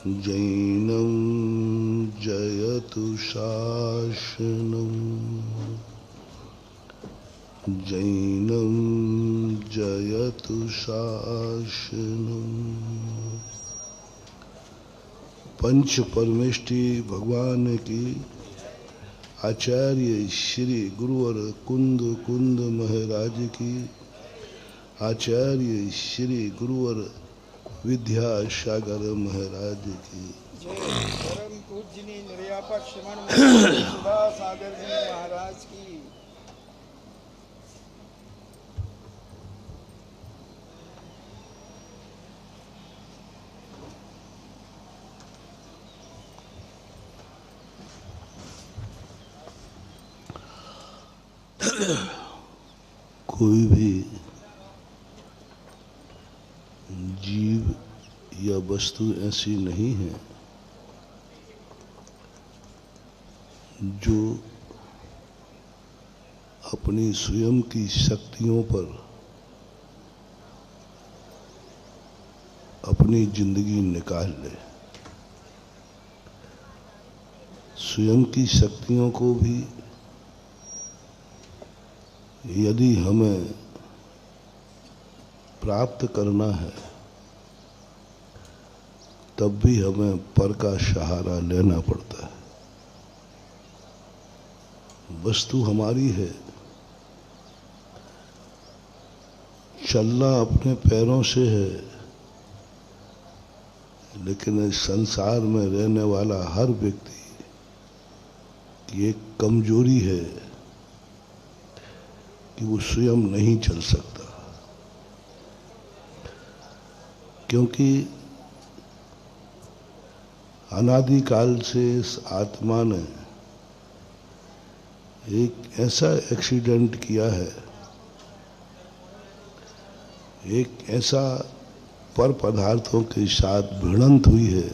जैनं जयतु शासनं जैनं जयतु शासनं। पंच परमेष्टि भगवान की आचार्य श्री गुरुवर कुंद कुंद महाराज की, आचार्य श्री गुरुवर विद्यासागर महाराज की, परम पूजनी निर्यापक श्रीमन सुधा सागर जी महाराज की। कोई भी जीव या वस्तु ऐसी नहीं है जो अपनी स्वयं की शक्तियों पर अपनी जिंदगी निकाल ले। स्वयं की शक्तियों को भी यदि हमें प्राप्त करना है तब भी हमें पर का सहारा लेना पड़ता है। वस्तु हमारी है, चलना अपने पैरों से है, लेकिन इस संसार में रहने वाला हर व्यक्ति की एक कमजोरी है कि वो स्वयं नहीं चल सकता, क्योंकि अनादिकाल से इस आत्मा ने एक ऐसा एक्सीडेंट किया है, एक ऐसा पर पदार्थों के साथ भिड़ंत हुई है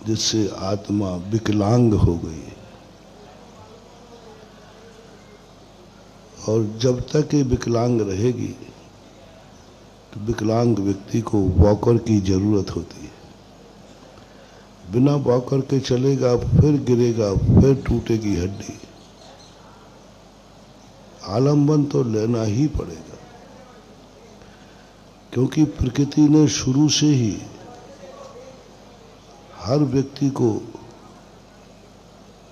जिससे आत्मा विकलांग हो गई। और जब तक ये विकलांग रहेगी तो विकलांग व्यक्ति को वॉकर की जरूरत होती है। बिना वॉकर के चलेगा, फिर गिरेगा, फिर टूटेगी हड्डी। आलम्बन तो लेना ही पड़ेगा, क्योंकि प्रकृति ने शुरू से ही हर व्यक्ति को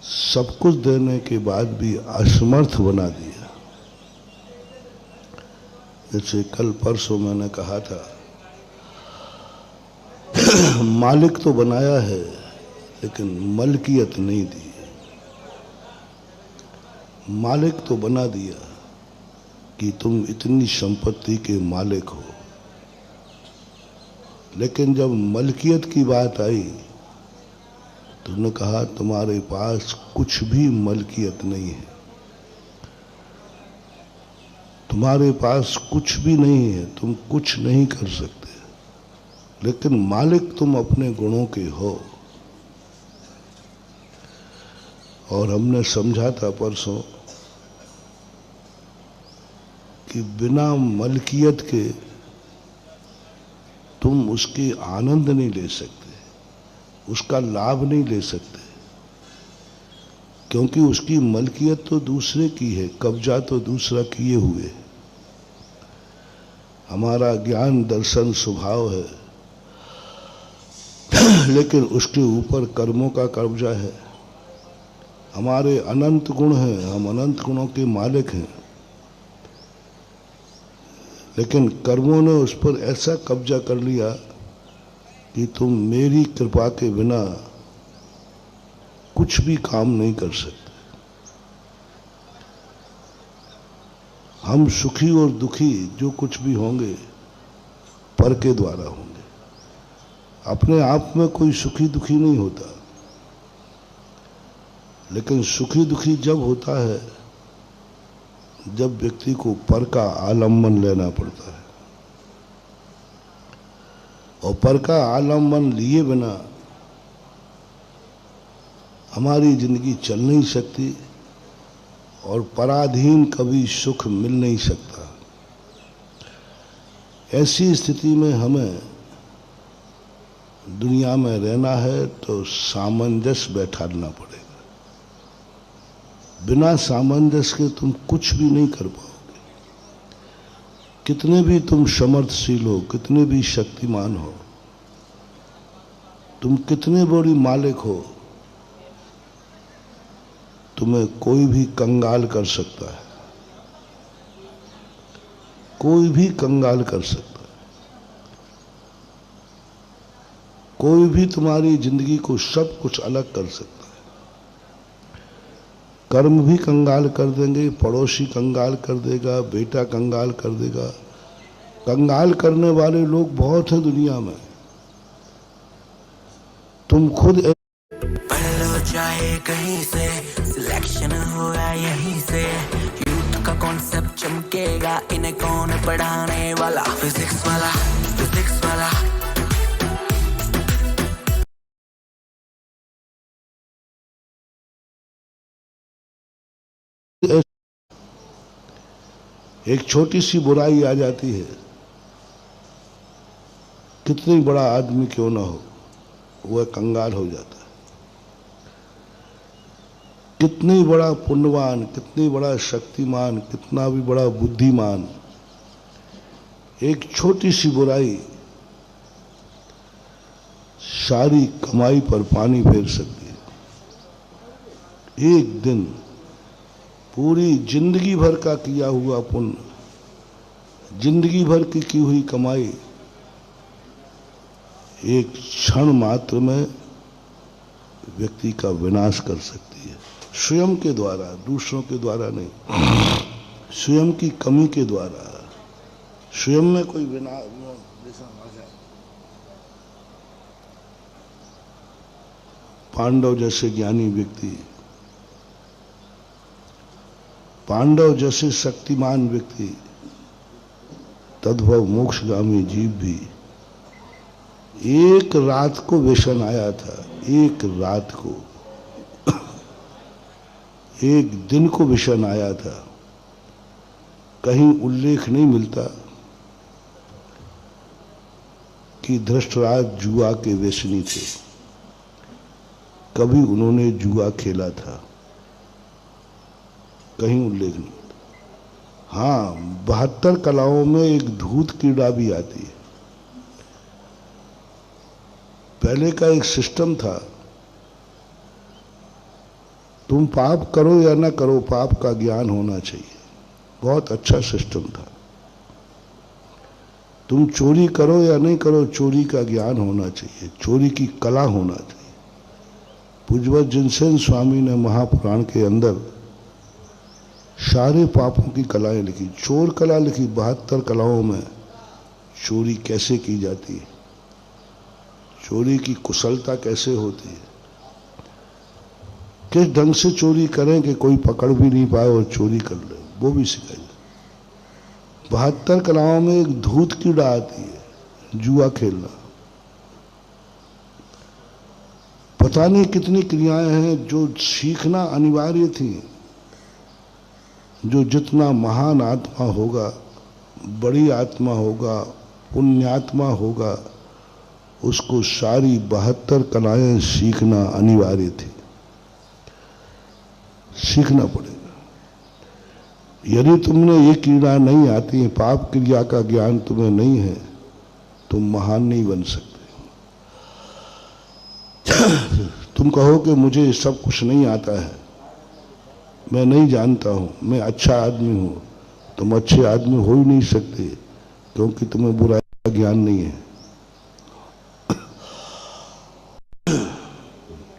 सब कुछ देने के बाद भी असमर्थ बना दिया। जैसे कल परसों मैंने कहा था, मालिक तो बनाया है लेकिन मलकियत नहीं दी। मालिक तो बना दिया कि तुम इतनी संपत्ति के मालिक हो, लेकिन जब मलकियत की बात आई तो उन्होंने कहा तुम्हारे पास कुछ भी मलकियत नहीं है, तुम्हारे पास कुछ भी नहीं है, तुम कुछ नहीं कर सकते, लेकिन मालिक तुम अपने गुणों के हो। और हमने समझा था परसों कि बिना मलकियत के तुम उसके आनंद नहीं ले सकते, उसका लाभ नहीं ले सकते, क्योंकि उसकी मलकियत तो दूसरे की है, कब्जा तो दूसरा किए हुए। हमारा ज्ञान दर्शन स्वभाव है, लेकिन उसके ऊपर कर्मों का कब्जा है। हमारे अनंत गुण हैं, हम अनंत गुणों के मालिक हैं, लेकिन कर्मों ने उस पर ऐसा कब्जा कर लिया कि तुम मेरी कृपा के बिना कुछ भी काम नहीं कर सकते। हम सुखी और दुखी जो कुछ भी होंगे पर के द्वारा होंगे। अपने आप में कोई सुखी दुखी नहीं होता, लेकिन सुखी दुखी जब होता है जब व्यक्ति को पर का आलम्बन लेना पड़ता है। और पर का आलम्बन लिए बिना हमारी जिंदगी चल नहीं सकती, और पराधीन कभी सुख मिल नहीं सकता। ऐसी स्थिति में हमें दुनिया में रहना है तो सामंजस्य बैठाना पड़ेगा। बिना सामंजस्य के तुम कुछ भी नहीं कर पाओगे। कितने भी तुम समर्थशील हो, कितने भी शक्तिमान हो, तुम कितने बड़ी मालिक हो, तुम्हें कोई भी कंगाल कर सकता है। कोई भी कंगाल कर सकता है। कोई भी तुम्हारी जिंदगी को सब कुछ अलग कर सकता है। कर्म भी कंगाल कर देंगे, पड़ोसी कंगाल कर देगा, बेटा कंगाल कर देगा। कंगाल करने वाले लोग बहुत हैं दुनिया में। तुम खुद पढ़ लो चाहे कहीं से, सिलेक्शन हो या यहीं से, यूथ का कॉन्सेप्ट चमकेगा, इन्हें कौन पढ़ाने वाला? फिजिक्स वाला, फिजिक्स वाला। एक छोटी सी बुराई आ जाती है, कितनी बड़ा आदमी क्यों ना हो, वह कंगाल हो जाता है। कितनी बड़ा पुण्यवान, कितनी बड़ा शक्तिमान, कितना भी बड़ा बुद्धिमान, एक छोटी सी बुराई सारी कमाई पर पानी फेर सकती है। एक दिन पूरी जिंदगी भर का किया हुआ पुण्य, जिंदगी भर की हुई कमाई एक क्षण मात्र में व्यक्ति का विनाश कर सकती है। स्वयं के द्वारा, दूसरों के द्वारा नहीं, स्वयं की कमी के द्वारा। स्वयं में कोई विनाश आ जाए। पांडव जैसे ज्ञानी व्यक्ति, पांडव जैसे शक्तिमान व्यक्ति, तद्भव मोक्षगामी जीव भी एक रात को व्यसन आया था। एक रात को, एक दिन को व्यसन आया था। कहीं उल्लेख नहीं मिलता कि धृतराष्ट्र जुआ के व्यसनी थे, कभी उन्होंने जुआ खेला था, कहीं उल्लेख नहीं। हाँ, 72 कलाओं में एक धूत क्रीड़ा भी आती है। पहले का एक सिस्टम था, तुम पाप करो या ना करो, पाप का ज्ञान होना चाहिए। बहुत अच्छा सिस्टम था। तुम चोरी करो या नहीं करो, चोरी का ज्ञान होना चाहिए, चोरी की कला होना चाहिए। पूज्यवत जिनसेन स्वामी ने महापुराण के अंदर सारे पापों की कलाएं लिखी, चोर कला लिखी। 72 कलाओं में चोरी कैसे की जाती है, चोरी की कुशलता कैसे होती है, किस ढंग से चोरी करें कि कोई पकड़ भी नहीं पाए और चोरी कर ले, वो भी सिखाई। 72 कलाओं में एक धूत कीड़ा आती है, जुआ खेलना। पता नहीं कितनी क्रियाएं हैं जो सीखना अनिवार्य थी। जो जितना महान आत्मा होगा, बड़ी आत्मा होगा, पुण्यात्मा होगा, उसको सारी 72 कलाएं सीखना अनिवार्य थी। सीखना पड़ेगा। यदि तुमने ये क्रिया नहीं आती है, पाप क्रिया का ज्ञान तुम्हें नहीं है, तुम महान नहीं बन सकते। तुम कहो कि मुझे सब कुछ नहीं आता है, मैं नहीं जानता हूं, मैं अच्छा आदमी हूं। तुम अच्छे आदमी हो ही नहीं सकते, क्योंकि तुम्हें बुराई का ज्ञान नहीं है।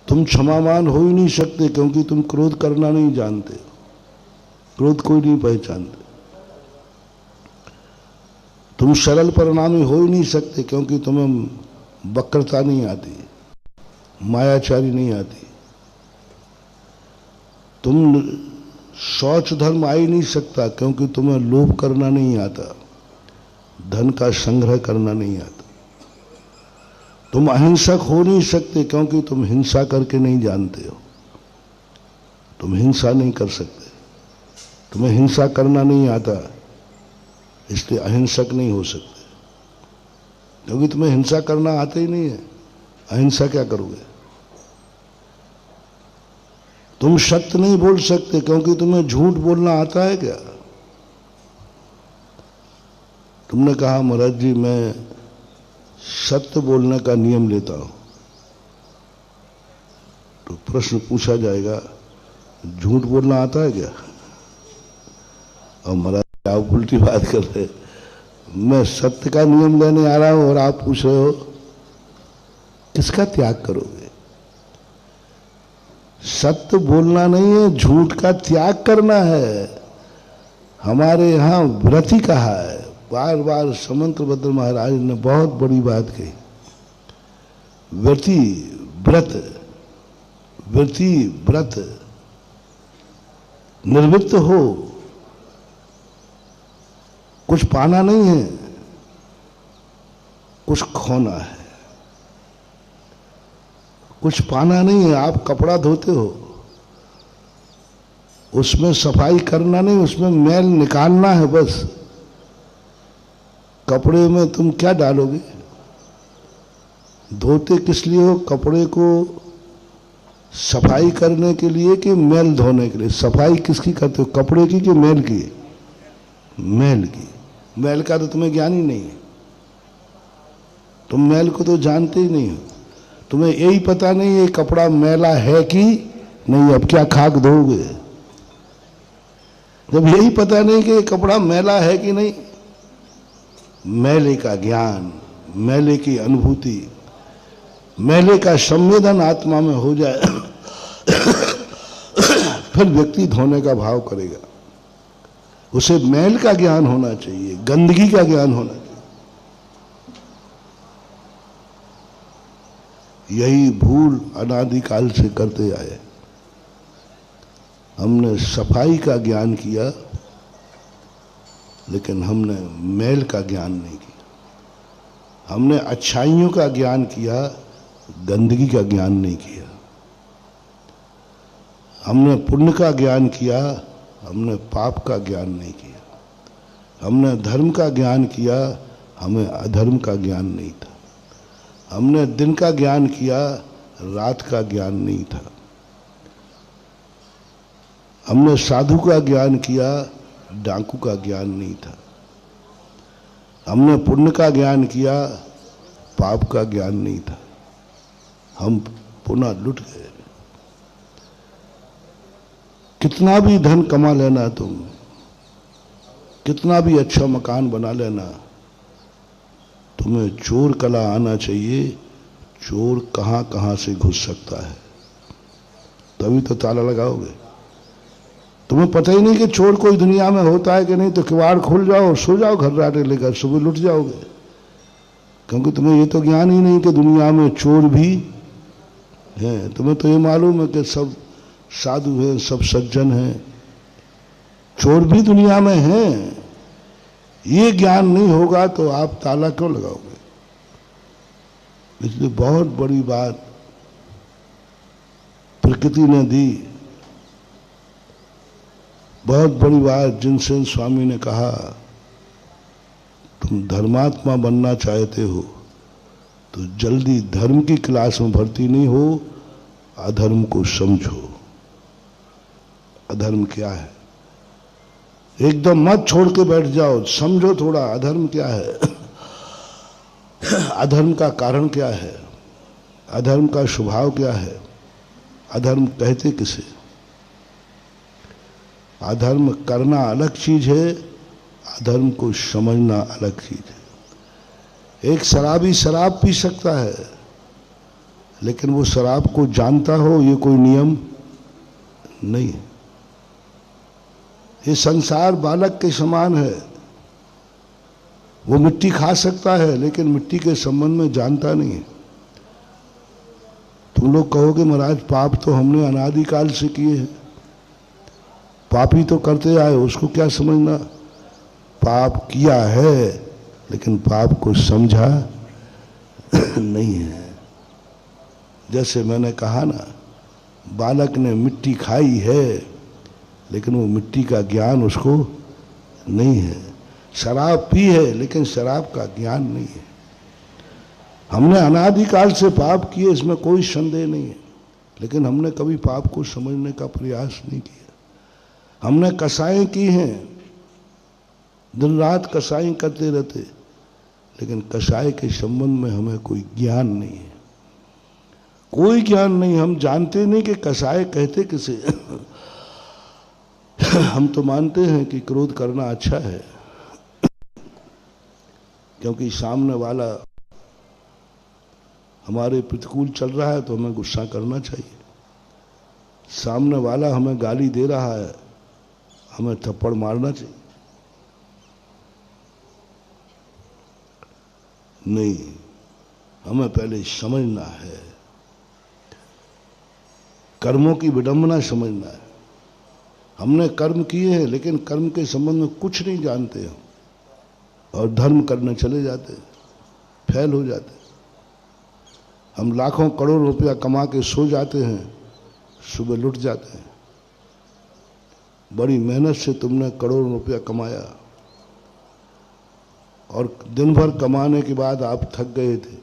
तुम क्षमावान हो ही नहीं सकते, क्योंकि तुम क्रोध करना नहीं जानते। क्रोध कोई नहीं पहचानते। तुम सरल परिणामी हो ही नहीं सकते, क्योंकि तुम्हें वक्रता नहीं आती, मायाचारी नहीं आती। तुम शौच धर्म आ ही नहीं सकता, क्योंकि तुम्हें लोभ करना नहीं आता, धन का संग्रह करना नहीं आता। तुम अहिंसक हो नहीं सकते, क्योंकि तुम हिंसा करके नहीं जानते हो। तुम हिंसा नहीं कर सकते, तुम्हें हिंसा करना नहीं आता, इसलिए अहिंसक नहीं हो सकते, क्योंकि तुम्हें हिंसा करना आता ही नहीं है। अहिंसा क्या करोगे? तुम सत्य नहीं बोल सकते क्योंकि तुम्हें झूठ बोलना आता है क्या? तुमने कहा महाराज जी मैं सत्य बोलने का नियम लेता हूं, तो प्रश्न पूछा जाएगा झूठ बोलना आता है क्या? और महाराज आप उल्टी बात कर रहे, मैं सत्य का नियम लेने आ रहा हूं और आप पूछ रहे हो किसका त्याग करोगे? सत्य बोलना नहीं है, झूठ का त्याग करना है। हमारे यहां व्रति कहा है, बार बार समंतभद्र महाराज ने बहुत बड़ी बात कही। व्रति व्रत, व्रति व्रत, निर्वृत्त हो, कुछ पाना नहीं है, कुछ खोना है। कुछ पाना नहीं है, आप कपड़ा धोते हो, उसमें सफाई करना नहीं, उसमें मैल निकालना है बस। कपड़े में तुम क्या डालोगे? धोते किस लिए हो? कपड़े को सफाई करने के लिए कि मैल धोने के लिए? सफाई किसकी करते हो, कपड़े की कि मैल की? मैल की। मैल का तो तुम्हें ज्ञान ही नहीं है, तुम मैल को तो जानते ही नहीं हो। तुम्हें यही पता नहीं ये कपड़ा मैला है कि नहीं, अब क्या खाक धोगे? जब यही पता नहीं कि ये कपड़ा मैला है कि नहीं, मैले का ज्ञान, मैले की अनुभूति, मैले का संवेदन आत्मा में हो जाए फिर व्यक्ति धोने का भाव करेगा। उसे मैल का ज्ञान होना चाहिए, गंदगी का ज्ञान होना चाहिए। यही भूल अनादिकाल से करते आए। हमने सफाई का ज्ञान किया लेकिन हमने मैल का ज्ञान नहीं किया। हमने अच्छाइयों का ज्ञान किया, गंदगी का ज्ञान नहीं किया। हमने पुण्य का ज्ञान किया, हमने पाप का ज्ञान नहीं किया। हमने धर्म का ज्ञान किया, हमें अधर्म का ज्ञान नहीं था। हमने दिन का ज्ञान किया, रात का ज्ञान नहीं था। हमने साधु का ज्ञान किया, डाकू का ज्ञान नहीं था। हमने पुण्य का ज्ञान किया, पाप का ज्ञान नहीं था। हम पुनः लुट गए। कितना भी धन कमा लेना, तुम कितना भी अच्छा मकान बना लेना, तुम्हें चोर कला आना चाहिए। चोर कहां कहां से घुस सकता है, तभी तो ताला लगाओगे। तुम्हें पता ही नहीं कि चोर कोई दुनिया में होता है कि नहीं, तो किवाड़ खोल जाओ, सो जाओ घर राटे लेकर, सुबह लुट जाओगे। क्योंकि तुम्हें ये तो ज्ञान ही नहीं कि दुनिया में चोर भी हैं। तुम्हें तो ये मालूम है कि सब साधु हैं, सब सज्जन हैं, चोर भी दुनिया में हैं। ये ज्ञान नहीं होगा तो आप ताला क्यों लगाओगे? इसलिए बहुत बड़ी बात प्रकृति ने दी, बहुत बड़ी बात। जिनसेन स्वामी ने कहा तुम धर्मात्मा बनना चाहते हो तो जल्दी धर्म की क्लास में भर्ती नहीं हो, अधर्म को समझो। अधर्म क्या है एकदम मत छोड़ के बैठ जाओ, समझो थोड़ा अधर्म क्या है, अधर्म का कारण क्या है, अधर्म का स्वभाव क्या है, अधर्म कहते किसे। अधर्म करना अलग चीज है, अधर्म को समझना अलग चीज है। एक शराबी शराब पी सकता है लेकिन वो शराब को जानता हो, ये कोई नियम नहीं है। ये संसार बालक के समान है, वो मिट्टी खा सकता है लेकिन मिट्टी के संबंध में जानता नहीं है। तुम लोग कहोगे महाराज पाप तो हमने अनादिकाल से किए हैं, पापी तो करते आए, उसको क्या समझना। पाप किया है लेकिन पाप को समझा नहीं है। जैसे मैंने कहा ना, बालक ने मिट्टी खाई है लेकिन वो मिट्टी का ज्ञान उसको नहीं है। शराब पी है लेकिन शराब का ज्ञान नहीं है। हमने अनादिकाल से पाप किए, इसमें कोई संदेह नहीं है, लेकिन हमने कभी पाप को समझने का प्रयास नहीं किया। हमने कसाएं की हैं, दिन रात कसाई करते रहते, लेकिन कसाई के संबंध में हमें कोई ज्ञान नहीं है, कोई ज्ञान नहीं। हम जानते नहीं कि कसाई कहते किसे। हम तो मानते हैं कि क्रोध करना अच्छा है, क्योंकि सामने वाला हमारे प्रतिकूल चल रहा है तो हमें गुस्सा करना चाहिए। सामने वाला हमें गाली दे रहा है, हमें थप्पड़ मारना चाहिए। नहीं, हमें पहले समझना है, कर्मों की विडंबना समझना है। हमने कर्म किए हैं, लेकिन कर्म के संबंध में कुछ नहीं जानते हम, और धर्म करने चले जाते, फेल हो जाते। हम लाखों करोड़ रुपया कमा के सो जाते हैं, सुबह लुट जाते हैं। बड़ी मेहनत से तुमने करोड़ रुपया कमाया, और दिन भर कमाने के बाद आप थक गए थे,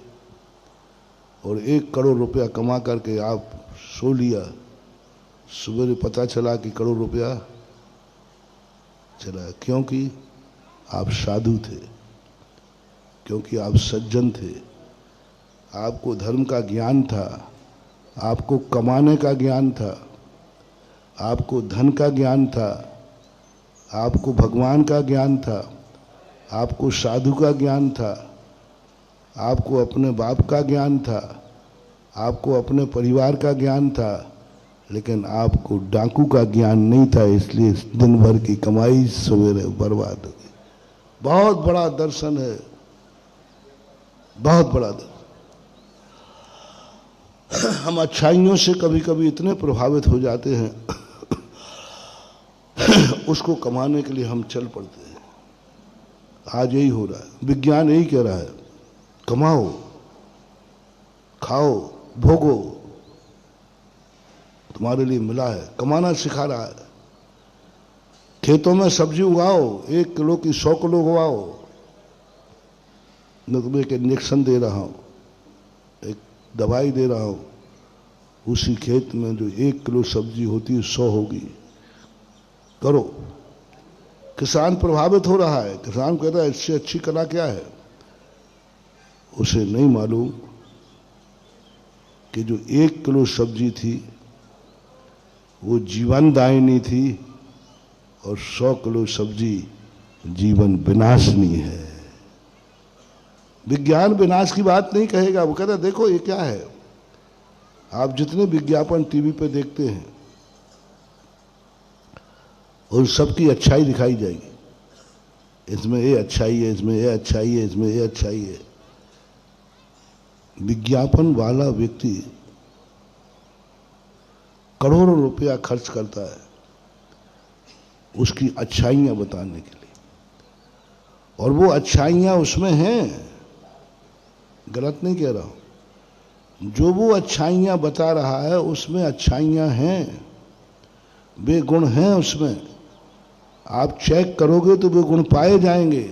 और 1 करोड़ रुपया कमा करके आप सो लिया। सुबह पता चला कि करोड़ रुपया चला, क्योंकि आप साधु थे, क्योंकि आप सज्जन थे, आपको धर्म का ज्ञान था, आपको कमाने का ज्ञान था, आपको धन का ज्ञान था, आपको भगवान का ज्ञान था, आपको साधु का ज्ञान था, आपको अपने बाप का ज्ञान था, आपको अपने परिवार का ज्ञान था, लेकिन आपको डाकू का ज्ञान नहीं था। इसलिए दिन भर की कमाई सवेरे बर्बाद हो गई। बहुत बड़ा दर्शन है, बहुत बड़ा दर्शन। हम अच्छाइयों से कभी कभी इतने प्रभावित हो जाते हैं, उसको कमाने के लिए हम चल पड़ते हैं। आज यही हो रहा है, विज्ञान यही कह रहा है, कमाओ, खाओ, भोगो, तुम्हारे लिए मिला है। कमाना सिखा रहा है। खेतों में सब्जी उगाओ, 1 किलो की 100 किलो उगाओ। मैं तुम्हें एक इंजेक्शन दे रहा हूँ, एक दवाई दे रहा हूँ, उसी खेत में जो 1 किलो सब्जी होती है 100 होगी। करो। किसान प्रभावित हो रहा है। किसान कहता है इससे अच्छी कला क्या है। उसे नहीं मालूम कि जो 1 किलो सब्जी थी वो जीवनदायिनी थी, और 100 किलो सब्जी जीवन विनाशनी है। विज्ञान विनाश की बात नहीं कहेगा, वो कहता देखो ये क्या है। आप जितने विज्ञापन टीवी पे देखते हैं उन सबकी अच्छाई दिखाई जाएगी, इसमें ये अच्छाई है, इसमें ये अच्छाई है, इसमें ये अच्छाई है। विज्ञापन वाला व्यक्ति करोड़ों रुपया खर्च करता है उसकी अच्छाइयां बताने के लिए, और वो अच्छाइयां उसमें हैं, गलत नहीं कह रहा हूं। जो वो अच्छाइयां बता रहा है उसमें अच्छाइयां हैं, वे गुण हैं उसमें। आप चेक करोगे तो वे गुण पाए जाएंगे,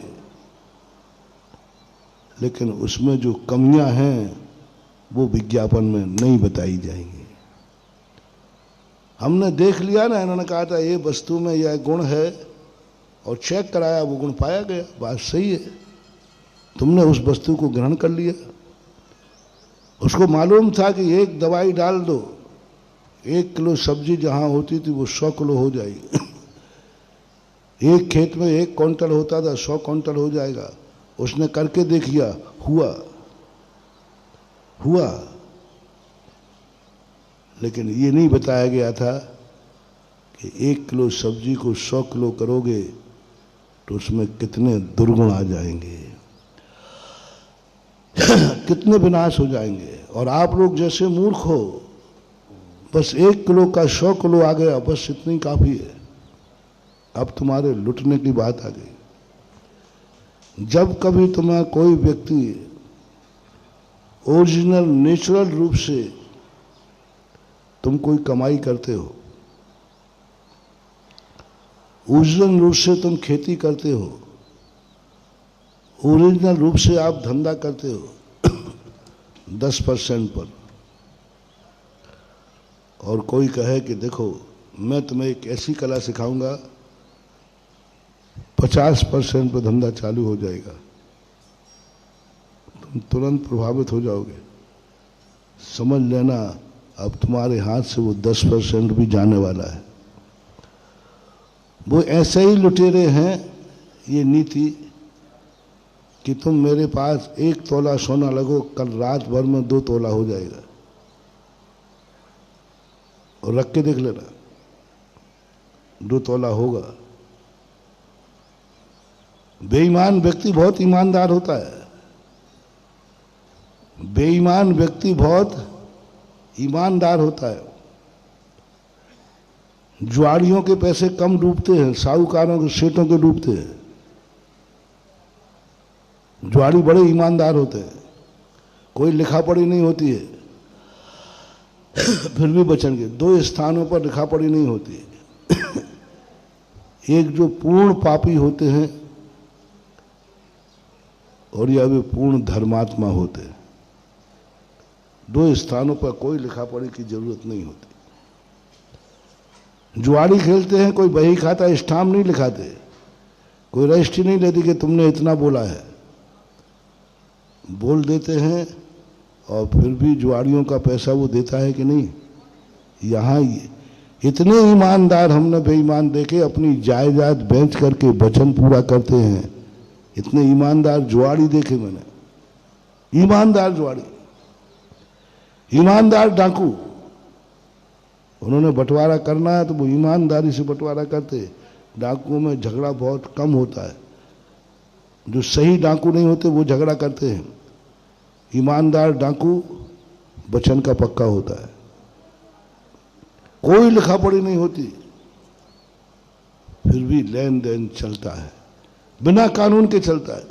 लेकिन उसमें जो कमियां हैं वो विज्ञापन में नहीं बताई जाएंगी। हमने देख लिया ना, इन्होंने कहा था ये वस्तु में यह गुण है, और चेक कराया, वो गुण पाया गया, बात सही है। तुमने उस वस्तु को ग्रहण कर लिया। उसको मालूम था कि 1 दवाई डाल दो, 1 किलो सब्जी जहां होती थी वो 100 किलो हो जाएगी। एक खेत में 1 क्विंटल होता था, 100 क्विंटल हो जाएगा। उसने करके देख लिया, हुआ। लेकिन ये नहीं बताया गया था कि 1 किलो सब्जी को 100 किलो करोगे तो उसमें कितने दुर्गुण आ जाएंगे, कितने विनाश हो जाएंगे। और आप लोग जैसे मूर्ख हो, बस 1 किलो का 100 किलो आ गया, बस इतनी काफी है। अब तुम्हारे लुटने की बात आ गई। जब कभी तुम्हें कोई व्यक्ति ओरिजिनल नेचुरल रूप से तुम कोई कमाई करते हो, ओरिजिनल रूप से तुम खेती करते हो, ओरिजिनल रूप से आप धंधा करते हो, 10% पर, और कोई कहे कि देखो मैं तुम्हें एक ऐसी कला सिखाऊंगा 50% पे धंधा चालू हो जाएगा, तुम तुरंत प्रभावित हो जाओगे। समझ लेना अब तुम्हारे हाथ से वो 10% भी जाने वाला है। वो ऐसे ही लुटेरे हैं, ये नीति कि तुम मेरे पास 1 तोला सोना लगो, कल रात भर में 2 तोला हो जाएगा, और रख के देख लेना 2 तोला होगा। बेईमान व्यक्ति बहुत ईमानदार होता है। बेईमान व्यक्ति बहुत ईमानदार होता है। जुआड़ियों के पैसे कम डूबते हैं, साहूकारों के, सेठों के डूबते हैं। जुआड़ी बड़े ईमानदार होते हैं, कोई लिखा पढ़ी नहीं होती है फिर भी बचेंगे। 2 स्थानों पर लिखा पढ़ी नहीं होती है। एक जो पूर्ण पापी होते हैं और या वे पूर्ण धर्मात्मा होते हैं। 2 स्थानों पर कोई लिखा पढ़ी की जरूरत नहीं होती। जुआड़ी खेलते हैं, कोई बही खाता, स्टाम्प नहीं लिखाते, कोई रजिस्ट्री नहीं लेती कि तुमने इतना बोला है। बोल देते हैं और फिर भी जुआड़ियों का पैसा वो देता है कि नहीं। यहाँ इतने ईमानदार हमने बेईमान देखे, अपनी जायदाद बेच करके वचन पूरा करते हैं। इतने ईमानदार जुआड़ी देखे मैंने, ईमानदार जुआड़ी, ईमानदार डाकू। उन्होंने बंटवारा करना है तो वो ईमानदारी से बंटवारा करते। डाकुओं में झगड़ा बहुत कम होता है। जो सही डाकू नहीं होते वो झगड़ा करते हैं। ईमानदार डाकू वचन का पक्का होता है। कोई लिखा पढ़ी नहीं होती, फिर भी लेन देन चलता है, बिना कानून के चलता है।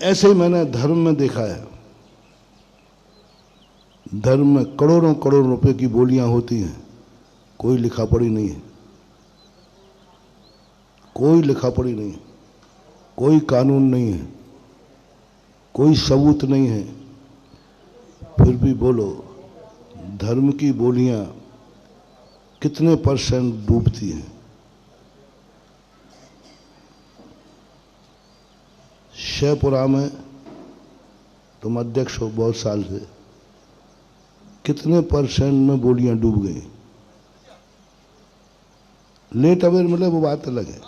ऐसे ही मैंने धर्म में देखा है। धर्म में करोड़ों करोड़ रुपए की बोलियां होती हैं, कोई लिखा पढ़ी नहीं है, कोई लिखा पढ़ी नहीं है, कोई कानून नहीं है, कोई सबूत नहीं है। फिर भी बोलो धर्म की बोलियां कितने % डूबती हैं। शेपुरा में तुम अध्यक्ष हो बहुत साल से, कितने % में बोलियां डूब गई। लेट अवेयर मिले वो बात अलग है,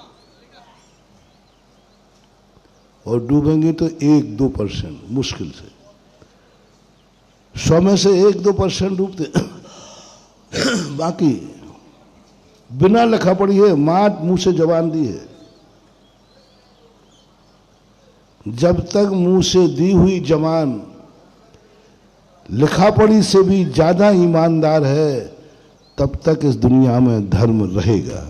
और डूबेंगे तो 1-2% मुश्किल से। 100 में से 1-2% डूबते बाकी बिना लिखा पढ़ी है, मात मुंह से जबान दी है। जब तक मुंह से दी हुई जबान लिखा पढ़ी से भी ज्यादा ईमानदार है, तब तक इस दुनिया में धर्म रहेगा।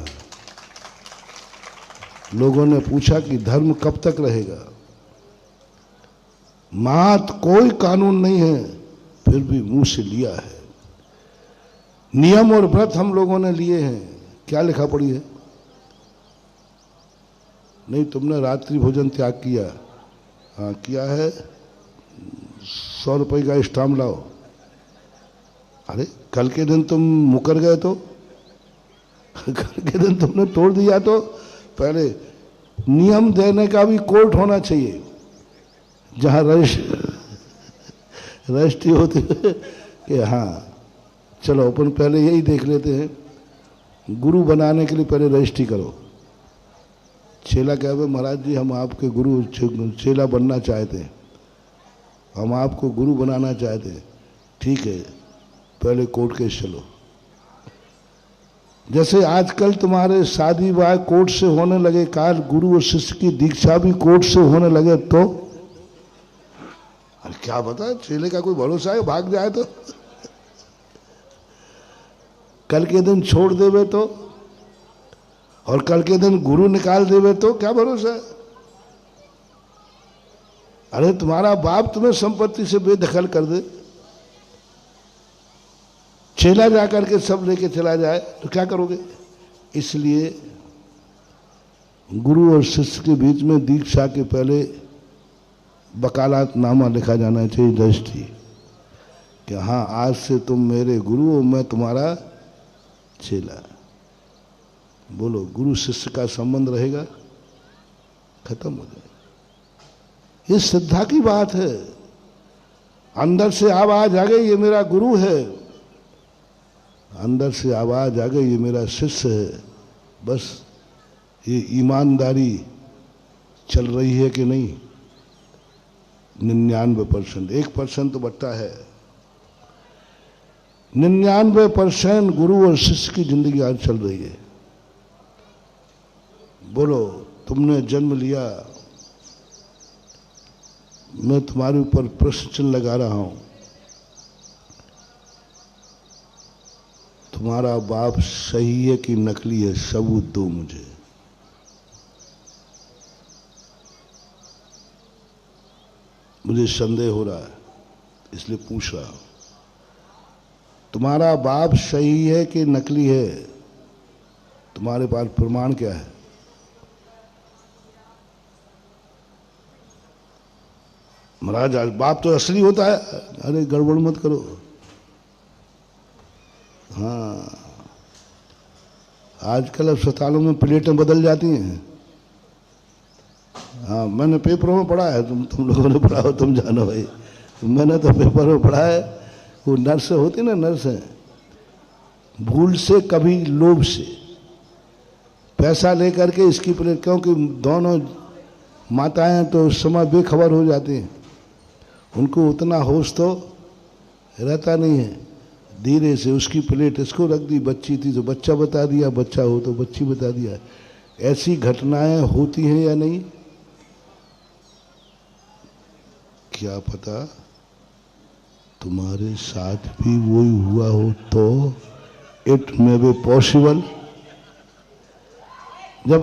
लोगों ने पूछा कि धर्म कब तक रहेगा। मात कोई कानून नहीं है, फिर भी मुंह से लिया है। नियम और व्रत हम लोगों ने लिए हैं, क्या लिखा पड़ी है? नहीं, तुमने रात्रि भोजन त्याग किया, हाँ किया है, 100 रुपये का स्टाम्प लाओ। अरे कल के दिन तुम मुकर गए तो कल के दिन तुमने तोड़ दिया तो पहले नियम देने का भी कोर्ट होना चाहिए, जहां रजिस्ट्री होती है कि हाँ चलो अपन पहले यही देख लेते हैं, गुरु बनाने के लिए पहले रजिस्ट्री करो। चेला कहे महाराज जी हम आपके गुरु चेला बनना चाहते हैं, हम आपको गुरु बनाना चाहते हैं। ठीक है, पहले कोर्ट केस चलो। जैसे आजकल तुम्हारे शादी विवाह कोर्ट से होने लगे, काल गुरु और शिष्य की दीक्षा भी कोर्ट से होने लगे तो अरे क्या बता, चेले का कोई भरोसा है, भाग जाए तो कल के दिन छोड़ देवे तो, और कल के दिन गुरु निकाल देवे तो क्या भरोसा है। अरे तुम्हारा बाप तुम्हें संपत्ति से बेदखल कर दे, चेला जाकर के सब लेके चला जाए तो क्या करोगे। इसलिए गुरु और शिष्य के बीच में दीक्षा के पहले वकालतनामा लिखा जाना चाहिए रजिस्ट्री कि हाँ आज से तुम मेरे गुरु हो, मैं तुम्हारा चेला। बोलो गुरु शिष्य का संबंध रहेगा, खत्म हो जाए। ये श्रद्धा की बात है। अंदर से आवाज आ गई ये मेरा गुरु है, अंदर से आवाज आ गई ये मेरा शिष्य है। बस ये ईमानदारी चल रही है कि नहीं? 99%, 1% तो बट्टा है। 99% गुरु और शिष्य की जिंदगी आज चल रही है। बोलो तुमने जन्म लिया, मैं तुम्हारे ऊपर प्रश्न चिन्ह लगा रहा हूं, तुम्हारा बाप सही है कि नकली है? सबूत दो मुझे। मुझे संदेह हो रहा है इसलिए पूछ रहा हूं, तुम्हारा बाप सही है कि नकली है? तुम्हारे पास प्रमाण क्या है? महाराज आज बाप तो असली होता है। अरे गड़बड़ मत करो। हाँ आजकल अस्पतालों में प्लेटें बदल जाती हैं। हाँ मैंने पेपरों में पढ़ा है, तुम लोगों ने पढ़ा हो, तुम जानो भाई। मैंने तो पेपर में पढ़ा है, वो नर्स होती ना, नर्स है, भूल से कभी लोभ से पैसा लेकर के इसकी प्लेट, क्योंकि दोनों माताएं तो उस समय बेखबर हो जाती हैं, उनको उतना होश तो रहता नहीं है। धीरे से उसकी प्लेट इसको रख दी, बच्ची थी तो बच्चा बता दिया, बच्चा हो तो बच्ची बता दिया। ऐसी घटनाएं होती हैं या नहीं? क्या पता तुम्हारे साथ भी वही हुआ हो तो? It may be possible.